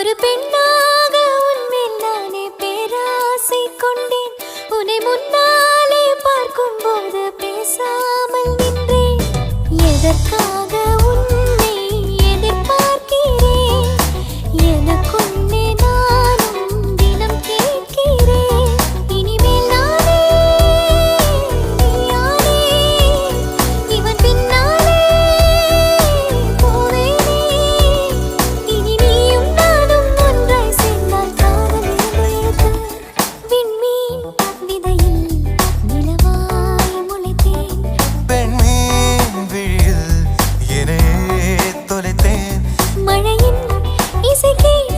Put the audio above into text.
ஒரு பெண்ணாக உன்மேல் நானே பேராசை கொண்டேன். உன்னை முன்னாலே பார்க்கும் போது பேசாமல் நின்றேன். எதற்காக உன்னை எதிர்பார்க்கிறேன்? எனக்குள்ளே நானும் தினம் கேட்கிறேன். இனிமேல் நானே நீயானே, இவன் பின்னாலே போவேனே. இனி நீயும் நானும் ஒன்றாய் சேர்ந்தால் காதல் எழுது. விண்மீன் விதையில் நிலவாய் முளைத்தேன். பெண்மீன் விழியில் என்னையே தொலைத்தேன். மழையின் இசை கேட்டு